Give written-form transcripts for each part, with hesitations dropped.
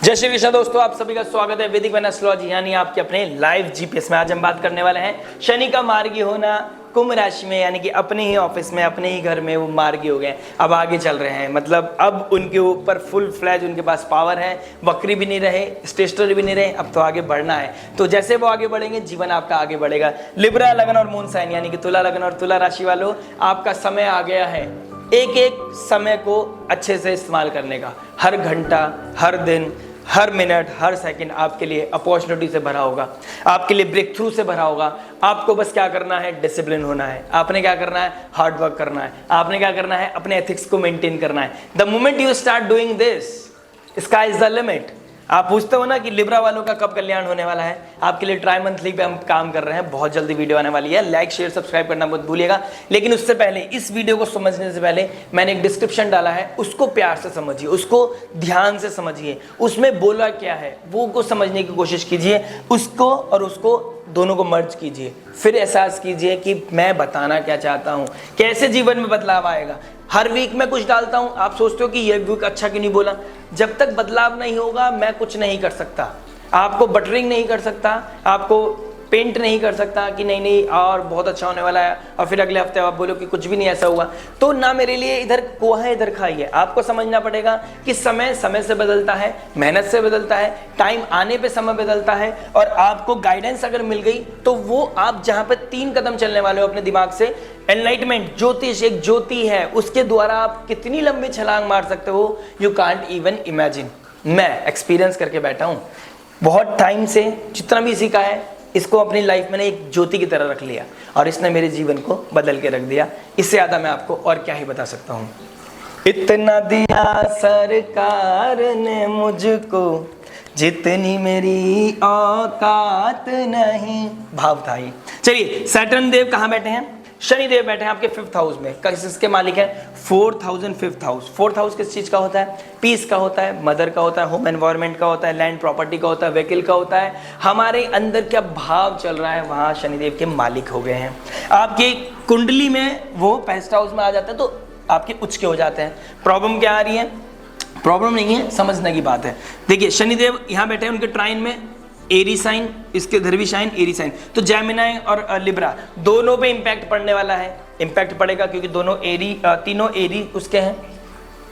जय श्री कृष्ण दोस्तों, आप सभी का स्वागत है वैदिक एस्ट्रोलॉजी यानी आपके अपने लाइव जीपीएस में। आज हम बात करने वाले हैं शनि का मार्गी होना कुंभ राशि में, यानी कि अपने ही ऑफिस में अपने ही घर में वो मार्गी हो गए, अब आगे चल रहे हैं। मतलब अब उनके ऊपर फुल फ्लैज उनके पास पावर है, वक्री भी नहीं रहे, स्टेशनरी भी नहीं रहे, अब तो आगे बढ़ना है। तो जैसे वो आगे बढ़ेंगे जीवन आपका आगे बढ़ेगा। लिब्रा लगन और मून साइन यानी कि तुला लगन और तुला राशि वालों, आपका समय आ गया है एक एक समय को अच्छे से इस्तेमाल करने का। हर घंटा, हर दिन, हर मिनट, हर सेकंड आपके लिए अपॉर्चुनिटी से भरा होगा, आपके लिए ब्रेक थ्रू से भरा होगा। आपको बस क्या करना है, डिसिप्लिन होना है। आपने क्या करना है, हार्ड वर्क करना है। आपने क्या करना है, अपने एथिक्स को मेंटेन करना है। The moment you start doing this, sky is the limit. आप पूछते हो ना कि लिब्रा वालों का कब कल्याण होने वाला है, आपके लिए ट्राई मंथली पे हम काम कर रहे हैं, बहुत जल्दी वीडियो आने वाली है। लाइक शेयर सब्सक्राइब करना मत भूलिएगा। लेकिन उससे पहले, इस वीडियो को समझने से पहले मैंने एक डिस्क्रिप्शन डाला है, उसको प्यार से समझिए, उसको ध्यान से समझिए, उसमें बोला क्या है वो को समझने की कोशिश कीजिए। उसको और उसको दोनों को मर्ज कीजिए, फिर एहसास कीजिए कि मैं बताना क्या चाहता हूँ, कैसे जीवन में बदलाव आएगा। हर वीक में कुछ डालता हूं, आप सोचते हो कि ये वीक अच्छा क्यों नहीं बोला। जब तक बदलाव नहीं होगा मैं कुछ नहीं कर सकता। आपको बटरिंग नहीं कर सकता, आपको पेंट नहीं कर सकता कि नहीं नहीं और बहुत अच्छा होने वाला है, और फिर अगले हफ्ते आप बोलो कि कुछ भी नहीं ऐसा हुआ। तो ना मेरे लिए इधर कुआ है इधर खाई है। आपको समझना पड़ेगा कि समय समय से बदलता है, मेहनत से बदलता है, टाइम आने पे समय बदलता है। और आपको गाइडेंस अगर मिल गई तो वो आप जहां पे 3 कदम चलने वाले हो अपने दिमाग से, एनलाइटमेंट, ज्योतिष एक ज्योति है, उसके द्वारा आप कितनी लंबी छलांग मार सकते हो, यू कांट इवन इमेजिन। मैं एक्सपीरियंस करके बैठा हूं बहुत टाइम से, जितना भी सीखा है इसको अपनी लाइफ में एक ज्योति की तरह रख लिया, और इसने मेरे जीवन को बदल के रख दिया। इससे ज्यादा मैं आपको और क्या ही बता सकता हूँ। इतना दिया सरकार ने मुझको जितनी मेरी औकात नहीं, भाव था ये। चलिए, सैटर्न देव कहाँ बैठे हैं, शनि देव बैठे हैं आपके 5th हाउस में। किसके मालिक है, 4th house and 5th house. 4th house किस चीज का होता है, पीस का होता है, मदर का होता है, होम एनवायरनमेंट का होता है, लैंड प्रॉपर्टी का होता है, व्हीकल का होता है। हमारे अंदर क्या भाव चल रहा है वहां शनिदेव के मालिक हो गए हैं। आपकी कुंडली में वो 1st हाउस में आ जाता है तो आपके उच्च के हो जाते हैं। प्रॉब्लम क्या आ रही है, प्रॉब्लम नहीं है, समझने की बात है। देखिए शनिदेव यहाँ बैठे हैं, उनके ट्राइन में एरी साइन, इसके इधर भी साइन एरी साइन, तो जेमिनाई और लिब्रा दोनों पे इंपैक्ट पड़ने वाला है। इंपैक्ट पड़ेगा क्योंकि दोनों एरी, तीनों एरी उसके हैं,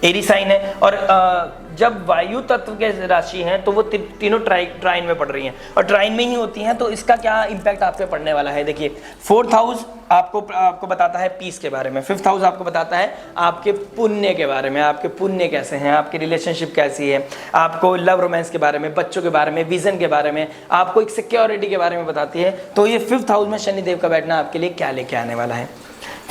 एरी साइन है। और जब वायु तत्व के राशि हैं तो वो तीनों ट्राइन में पड़ रही हैं, और ट्राइन में ही होती हैं, तो इसका क्या इंपैक्ट आप पे पड़ने वाला है। देखिए 4th हाउस आपको बताता है पीस के बारे में, 5th हाउस आपको बताता है आपके पुण्य के बारे में, आपके पुण्य कैसे हैं, आपकी रिलेशनशिप कैसी है, आपको लव रोमांस के बारे में, बच्चों के बारे में, विजन के बारे में, आपको एक सिक्योरिटी के बारे में बताती है। तो ये 5th हाउस में शनिदेव का बैठना आपके लिए क्या लेके आने वाला है।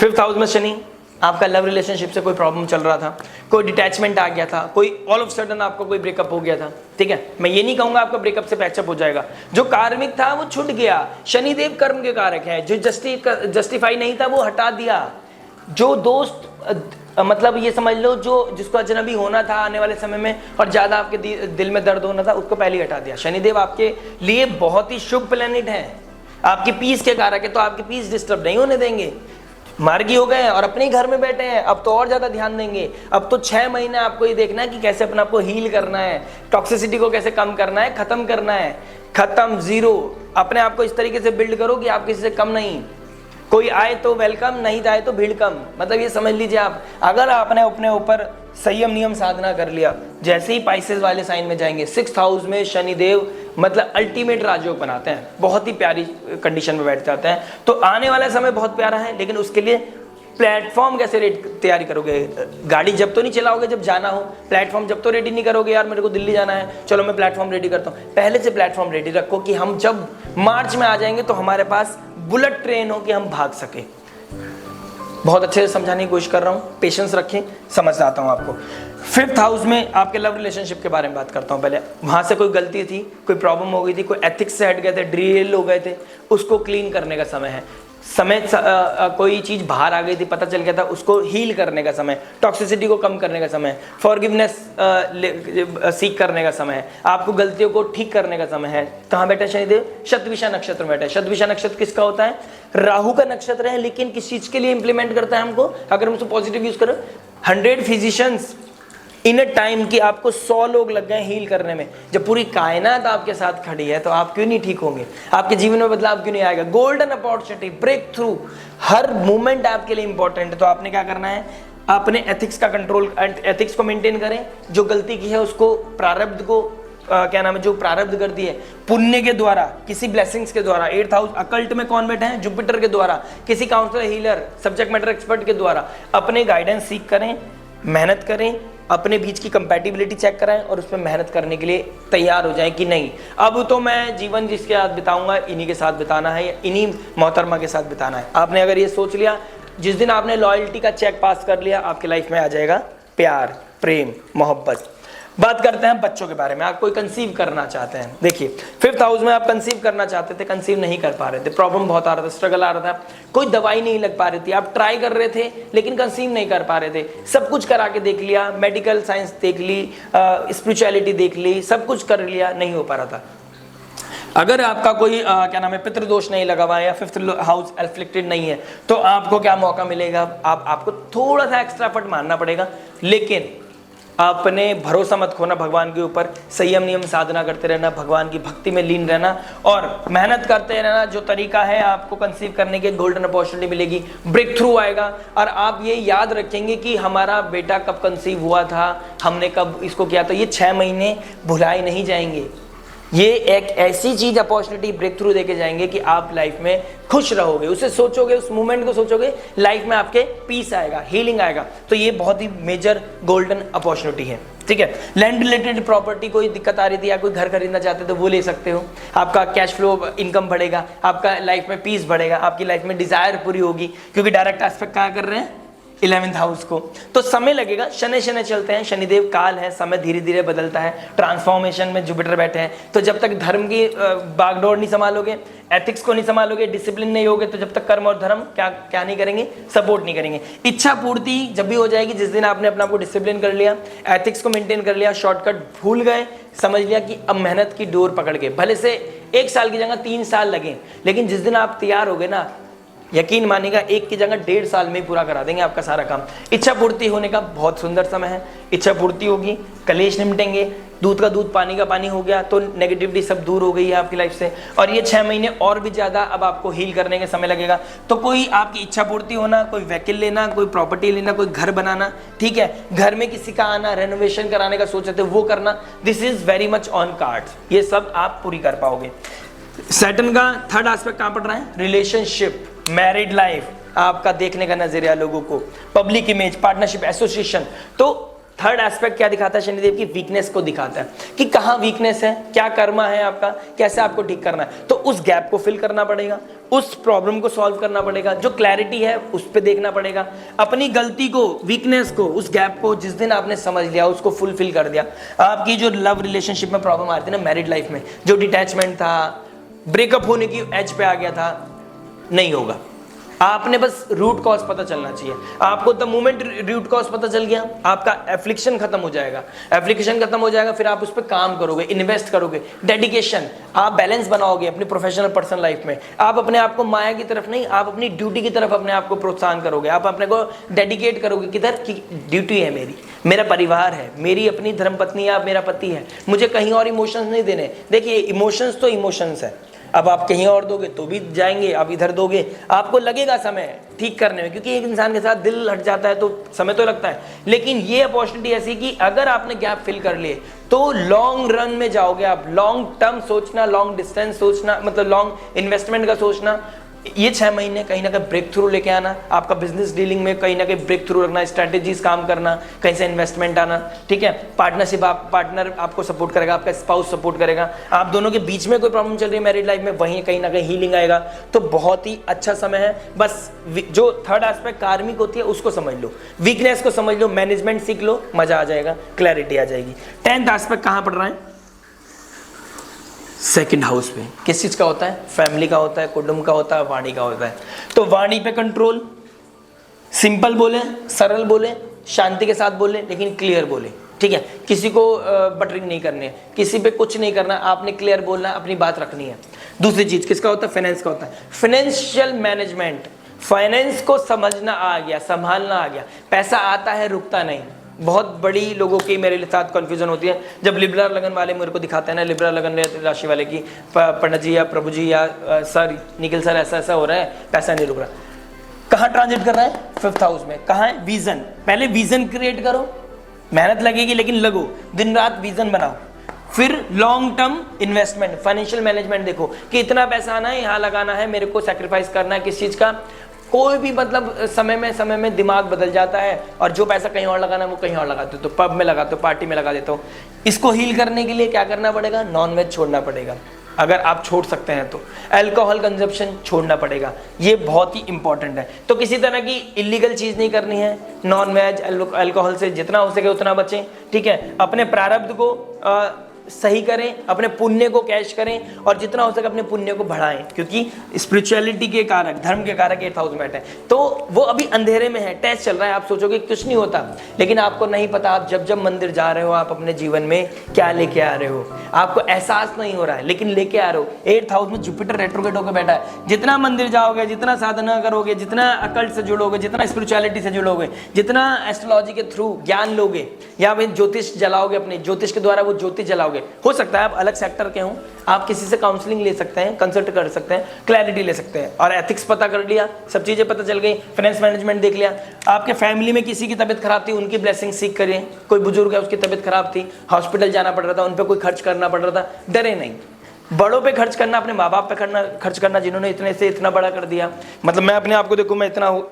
5th हाउस में शनि, आपका लव रिलेशनशिप से कोई प्रॉब्लम चल रहा था, कोई डिटैचमेंट आ गया था, कोई ऑल ऑफ सडन आपको कोई ब्रेकअप हो गया था, ठीक है। मैं ये नहीं कहूंगा आपका ब्रेकअप से पैचअप हो जाएगा, जो कार्मिक था वो छूट गया। शनिदेव कर्म के कारक है, जो जस्टिफाई नहीं था वो हटा दिया। जो दोस्त मतलब ये समझ लो, जो जिसको अजनबी होना था आने वाले समय में और ज्यादा आपके दिल में दर्द होना था, उसको पहले ही हटा दिया। शनिदेव आपके लिए बहुत ही शुभ प्लेनेट है, आपकी पीस के कारक है, तो आपकी पीस डिस्टर्ब नहीं होने देंगे। मार्गी हो गए हैं और अपने घर में बैठे हैं, अब तो और ज्यादा ध्यान देंगे। अब तो 6 महीने आपको ये देखना है कि कैसे अपने आप को हील करना है, टॉक्सिसिटी को कैसे कम करना है, खत्म करना है। खत्म, जीरो। अपने आप को इस तरीके से बिल्ड करो कि आप किसी से कम नहीं। कोई आए तो वेलकम, नहीं आए तो भीड़ कम। मतलब ये समझ लीजिए आप, अगर आपने अपने ऊपर संयम नियम साधना कर लिया, जैसे ही पाइसेस वाले साइन में जाएंगे, 6th हाउस में शनिदेव मतलब अल्टीमेट राजयोग बनाते हैं, बहुत ही प्यारी कंडीशन में बैठ जाते हैं। तो आने वाला समय बहुत प्यारा है, लेकिन उसके लिए प्लेटफॉर्म कैसे तैयारी करोगे। गाड़ी जब तो नहीं चलाओगे जब जाना हो, प्लेटफॉर्म जब तो रेडी नहीं करोगे, यार मेरे को दिल्ली जाना है, चलो मैं प्लेटफॉर्म रेडी करता हूँ। पहले से प्लेटफॉर्म रेडी रखो कि हम जब मार्च में आ जाएंगे तो हमारे पास बुलेट ट्रेन हो कि हम भाग सके। बहुत अच्छे से समझाने की कोशिश कर रहा हूँ, पेशेंस रखें, समझ आता हूँ आपको। 5th हाउस में आपके लव रिलेशनशिप के बारे में बात करता हूँ। पहले वहां से कोई गलती थी, कोई प्रॉब्लम हो गई थी, कोई एथिक्स से हट गए थे, ड्रिल हो गए थे, उसको क्लीन करने का समय है। कोई चीज बाहर आ गई थी, पता चल गया था, उसको हील करने का समय, टॉक्सिसिटी को कम करने का समय, फॉरगिवनेस सीख करने का समय है, आपको गलतियों को ठीक करने का समय है। कहाँ बैठे शनिदेव, शतभिषा नक्षत्र में बैठे। शतभिषा नक्षत्र किसका होता है, राहु का नक्षत्र है, लेकिन किस चीज के लिए इंप्लीमेंट करता है हमको, अगर हम उसको पॉजिटिव यूज करें। 100 फिजिशियंस इन अ टाइम कि आपको 100 लोग लग गए हील करने में। जब पूरी कायनात आपके साथ खड़ी है तो आप क्यों नहीं ठीक होंगे? आपके जीवन में बदलाव क्यों नहीं आएगा? गोल्डन अपॉर्चुनिटी, ब्रेक थ्रू, हर मोमेंट आपके लिए इंपॉर्टेंट है। तो आपने क्या करना है, अपने एथिक्स का कंट्रोल, एथिक्स को मेंटेन करें। जो गलती की है उसको, प्रारब्ध को क्या नाम है, जो प्रारब्ध कर दी है पुण्य के द्वारा, किसी ब्लेसिंग्स के द्वारा, 8th हाउस अकल्ट में कौन बैठे हैं, जुपिटर के द्वारा, किसी counsellor, healer, subject matter expert के द्वारा अपने गाइडेंस सीख करें, मेहनत करें, अपने बीच की कंपैटिबिलिटी चेक कराएं और उस पर मेहनत करने के लिए तैयार हो जाएं कि नहीं अब तो मैं जीवन जिसके साथ बिताऊंगा इन्हीं के साथ बिताना है, या इन्हीं मोहतरमा के साथ बिताना है। आपने अगर ये सोच लिया, जिस दिन आपने लॉयल्टी का चेक पास कर लिया, आपकी लाइफ में आ जाएगा प्यार, प्रेम, मोहब्बत। बात करते हैं बच्चों के बारे में। आप कोई कंसीव करना चाहते हैं, देखिए 5th हाउस में आप कंसीव करना चाहते थे, कंसीव नहीं कर पा रहे थे, प्रॉब्लम बहुत आ रहा था, स्ट्रगल आ रहा था, कोई दवाई नहीं लग पा रही थी, आप ट्राई कर रहे थे लेकिन कंसीव नहीं कर पा रहे थे, सब कुछ करा के देख लिया, मेडिकल साइंस देख ली, स्पिरिचुअलिटी देख ली, सब कुछ कर लिया, नहीं हो पा रहा था। अगर आपका कोई क्या नाम है पितृदोष नहीं लगा हुआ है या 5th हाउस एफ्लिक्टेड नहीं है, तो आपको क्या मौका मिलेगा, आपको थोड़ा सा एक्स्ट्रा एफर्ट मारना पड़ेगा, लेकिन आपने भरोसा मत खोना भगवान के ऊपर, संयम नियम साधना करते रहना, भगवान की भक्ति में लीन रहना और मेहनत करते रहना। जो तरीका है आपको कंसीव करने के, गोल्डन अपॉर्चुनिटी मिलेगी, ब्रेक थ्रू आएगा। और आप ये याद रखेंगे कि हमारा बेटा कब कंसीव हुआ था, हमने कब इसको किया था, ये 6 महीने भुलाए नहीं जाएंगे। ये एक ऐसी चीज अपॉर्चुनिटी, ब्रेक थ्रू देके जाएंगे कि आप लाइफ में खुश रहोगे, उसे सोचोगे, उस मोमेंट को सोचोगे, लाइफ में आपके पीस आएगा, हीलिंग आएगा। तो ये बहुत ही मेजर गोल्डन अपॉर्चुनिटी है, ठीक है। लैंड रिलेटेड प्रॉपर्टी कोई दिक्कत आ रही थी या कोई घर खरीदना चाहते तो वो ले सकते हो, आपका कैश फ्लो इनकम बढ़ेगा, आपका लाइफ में पीस बढ़ेगा, आपकी लाइफ में डिजायर पूरी होगी, क्योंकि डायरेक्ट एस्पेक्ट कहाँ कर रहे हैं, 11th हाउस को। तो समय लगेगा, शनि शनि चलते हैं, शनिदेव काल है, समय धीरे धीरे बदलता है, ट्रांसफॉर्मेशन में जुपिटर बैठे हैं। तो जब तक धर्म की बागडोर नहीं संभालोगे, एथिक्स को नहीं संभालोगे, डिसिप्लिन नहीं होगे, तो जब तक कर्म और धर्म क्या नहीं करेंगे, सपोर्ट नहीं करेंगे। इच्छा पूर्ति जब भी हो जाएगी, जिस दिन आपने अपना को डिसिप्लिन कर लिया, एथिक्स को मेंटेन कर लिया, शॉर्टकट भूल गए, समझ लिया कि अब मेहनत की डोर पकड़ के, भले से 1 साल की जगह 3 साल लगे, लेकिन जिस दिन आप तैयार हो गए ना, यकीन मानिएगा 1 की जगह 1.5 साल में ही पूरा करा देंगे आपका सारा काम। इच्छा पूर्ति होने का बहुत सुंदर समय है, इच्छा पूर्ति होगी, कलेश निपटेंगे, दूध का दूध पानी का पानी हो गया, तो नेगेटिविटी सब दूर हो गई है आपकी लाइफ से। और ये 6 महीने और भी ज्यादा अब आपको हील करने के समय लगेगा। तो कोई आपकी इच्छा पूर्ति होना, कोई व्हीकल लेना, कोई प्रॉपर्टी लेना, कोई घर बनाना, ठीक है, घर में किसी का आना, रेनोवेशन कराने का सोच रहे थे वो करना, this is very much on cards, ये सब आप पूरी कर पाओगे। सैटर्न का 3rd एस्पेक्ट कहां पड़ रहा है, रिलेशनशिप, मैरिड लाइफ, आपका देखने का नजरिया लोगों को, पब्लिक इमेज, पार्टनरशिप, एसोसिएशन। तो 3rd एस्पेक्ट क्या दिखाता है, शनिदेव की वीकनेस को दिखाता है कि कहाँ वीकनेस है, क्या कर्मा है आपका, कैसे आपको ठीक करना है। तो उस गैप को फिल करना पड़ेगा, उस प्रॉब्लम को सॉल्व करना पड़ेगा, जो क्लैरिटी है उस पर देखना पड़ेगा, अपनी गलती को, वीकनेस को, उस गैप को जिस दिन आपने समझ लिया, उसको फुलफिल कर दिया। आपकी जो लव रिलेशनशिप में प्रॉब्लम आ रही थी ना, मैरिड लाइफ में जो डिटैचमेंट था, ब्रेकअप होने की एज पे आ गया था, नहीं होगा। आपने बस रूट कॉज पता चलना चाहिए आपको। द मोमेंट रूट कॉज पता चल गया, आपका एफ्लिक्शन खत्म हो जाएगा, एफ्लिक्शन खत्म हो जाएगा, फिर आप उस पर काम करोगे, इन्वेस्ट करोगे, डेडिकेशन, आप बैलेंस बनाओगे अपनी प्रोफेशनल पर्सनल लाइफ में। आप अपने आप को माया की तरफ नहीं, आप अपनी ड्यूटी की तरफ अपने आप को प्रोत्साहन करोगे, आप अपने को डेडिकेट करोगे, किधर की ड्यूटी है मेरी, मेरा परिवार है, मेरी अपनी धर्मपत्नी या मेरा पति है, मुझे कहीं और इमोशंस नहीं देने। देखिए इमोशंस तो इमोशंस है, अब आप कहीं और दोगे तो भी जाएंगे, आप इधर दोगे, आपको लगेगा समय ठीक करने में, क्योंकि एक इंसान के साथ दिल हट जाता है तो समय तो लगता है। लेकिन ये अपॉर्चुनिटी ऐसी कि अगर आपने गैप फिल कर लिए तो लॉन्ग रन में जाओगे आप, लॉन्ग टर्म सोचना, लॉन्ग डिस्टेंस सोचना, मतलब लॉन्ग इन्वेस्टमेंट का सोचना। ये 6 महीने कहीं ना कहीं ब्रेक थ्रू लेके आना, आपका बिजनेस डीलिंग में कहीं ना कहीं ब्रेक थ्रू रखना, स्ट्रैटेजीज काम करना, कहीं से इन्वेस्टमेंट आना, ठीक है। पार्टनरशिप, आप पार्टनर आपको सपोर्ट करेगा, आपका स्पाउस सपोर्ट करेगा, आप दोनों के बीच में कोई प्रॉब्लम चल रही है मैरिड लाइफ में, वहीं कहीं ना कहीं हीलिंग आएगा। तो बहुत ही अच्छा समय है। बस जो 3rd एस्पेक्ट कार्मिक होती है उसको समझ लो, वीकनेस को समझ लो, मैनेजमेंट सीख लो, मजा आ जाएगा, क्लैरिटी आ जाएगी। 10th एस्पेक्ट कहां पड़ रहा है, 2nd हाउस पे। किस चीज का होता है, फैमिली का होता है, कुटुंब का होता है, वाणी का होता है। तो वाणी पे कंट्रोल, सिंपल बोले, सरल बोले, शांति के साथ बोले, लेकिन क्लियर बोले, ठीक है। किसी को बटरिंग नहीं करनी है, किसी पे कुछ नहीं करना, आपने क्लियर बोलना है, अपनी बात रखनी है। दूसरी चीज किसका होता है, फाइनेंस का होता है। फाइनेंशियल मैनेजमेंट, फाइनेंस को समझना आ गया, संभालना आ गया, पैसा आता है रुकता नहीं, बहुत बड़ी लोगों की मेरे साथ कन्फ्यूजन होती है जब लिब्रा लगन वाले मेरे को दिखाते हैं ना, लिब्रा लगन राशि वाले की पंडित जी या प्रभु जी या सर निखिल सर ऐसा ऐसा हो रहा है, पैसा नहीं रुक रहा। कहाँ ट्रांजिट कर रहा है? 5th हाउस में। कहाँ है? विजन। पहले विजन क्रिएट करो, मेहनत लगेगी लेकिन लगो, दिन रात विजन बनाओ। फिर long term investment, financial management देखो कि इतना पैसा आना है, यहाँ लगाना है, मेरे को सैक्रिफाइस करना है किस चीज़ का। कोई भी मतलब समय में दिमाग बदल जाता है और जो पैसा कहीं और लगाना है वो कहीं और लगाते हो, तो पब में लगाते हो, पार्टी में लगा देते हो। इसको हील करने के लिए क्या करना पड़ेगा? नॉनवेज छोड़ना पड़ेगा, अगर आप छोड़ सकते हैं तो। अल्कोहल कंजप्शन छोड़ना पड़ेगा, ये बहुत ही इंपॉर्टेंट है। तो किसी तरह की इलीगल चीज़ नहीं करनी है, नॉनवेज अल्कोहल से जितना हो सके उतना बचें, ठीक है। अपने प्रारब्ध को सही करें, अपने पुण्य को कैश करें और जितना हो सके अपने पुण्य को बढ़ाएं, क्योंकि स्पिरिचुअलिटी के कारक, धर्म के कारक 8th हाउस में है, तो वो अभी अंधेरे में है, टेस्ट चल रहा है। आप सोचोगे कुछ नहीं होता, लेकिन आपको नहीं पता आप जब जब मंदिर जा रहे हो आप अपने जीवन में क्या लेके आ रहे हो, आपको एहसास नहीं हो रहा है, लेकिन लेके आ रहे हो। 8th हाउस में जुपिटर रेट्रोग्रेड होकर बैठा है। जितना मंदिर जाओगे, जितना साधना करोगे, जितना अकल्ट से जुड़ोगे, जितना स्पिरिचुअलिटी से जुड़ोगे, जितना एस्ट्रोलॉजी के थ्रू ज्ञान लोगे या फिर ज्योतिष जलाओगे, अपने ज्योतिष के द्वारा वो ज्योतिष जलाओगे, हो सकता है आप अलग सेक्टर के हों, आप किसी से काउंसलिंग ले सकते हैं, कंसल्ट कर सकते हैं, क्लैरिटी ले सकते हैं। और एथिक्स पता कर लिया, सब चीज़ें पता चल गई, फाइनेंस मैनेजमेंट देख लिया। आपके फैमिली में किसी की तबीयत खराब थी, उनकी ब्लेसिंग सीख करिए। कोई बुजुर्ग है उसकी तबीयत खराब थी, हॉस्पिटल जाना पड़ रहा था, उन पर कोई खर्च करना पड़ रहा था, डरे नहीं। बड़ों पे खर्च करना, अपने माँ बाप पे खर्च करना जिन्होंने इतने से इतना बड़ा कर दिया। मतलब मैं अपने आप को देखूँ, मैं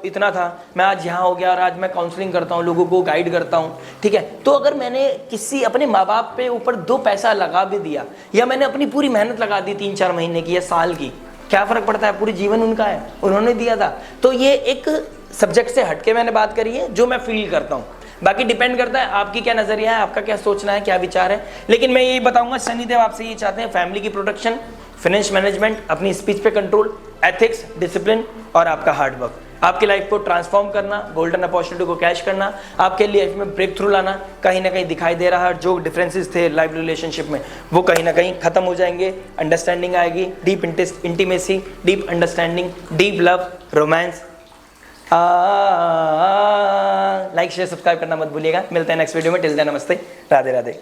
इतना था, मैं आज यहाँ हो गया और आज मैं काउंसलिंग करता हूँ, लोगों को गाइड करता हूँ, ठीक है। तो अगर मैंने किसी अपने माँ बाप पे ऊपर 2 पैसा लगा भी दिया या मैंने अपनी पूरी मेहनत लगा दी 3-4 महीने की या साल की, क्या फ़र्क पड़ता है? पूरी जीवन उनका है, उन्होंने दिया था। तो ये एक सब्जेक्ट से हटके मैंने बात करी है जो मैं फील करता हूँ। बाकी डिपेंड करता है आपकी क्या नजरिया है, आपका क्या सोचना है, क्या विचार है। लेकिन मैं यही बताऊंगा, शनिदेव आपसे ये चाहते हैं, फैमिली की प्रोटेक्शन, फाइनेंस मैनेजमेंट, अपनी स्पीच पे कंट्रोल, एथिक्स, डिसिप्लिन और आपका हार्ड वर्क, आपकी लाइफ को ट्रांसफॉर्म करना, गोल्डन अपॉर्चुनिटी को कैश करना, आपके लाइफ में ब्रेक थ्रू लाना। कहीं ना कहीं दिखाई दे रहा है जो डिफरेंसेस थे लाइफ रिलेशनशिप में वो कहीं ना कहीं खत्म हो जाएंगे, अंडरस्टैंडिंग आएगी, deep intimacy, deep understanding, deep love, romance. Like share subscribe करना मत भूलिएगा। मिलते हैं नेक्स्ट वीडियो में। टिल देन नमस्ते, राधे राधे।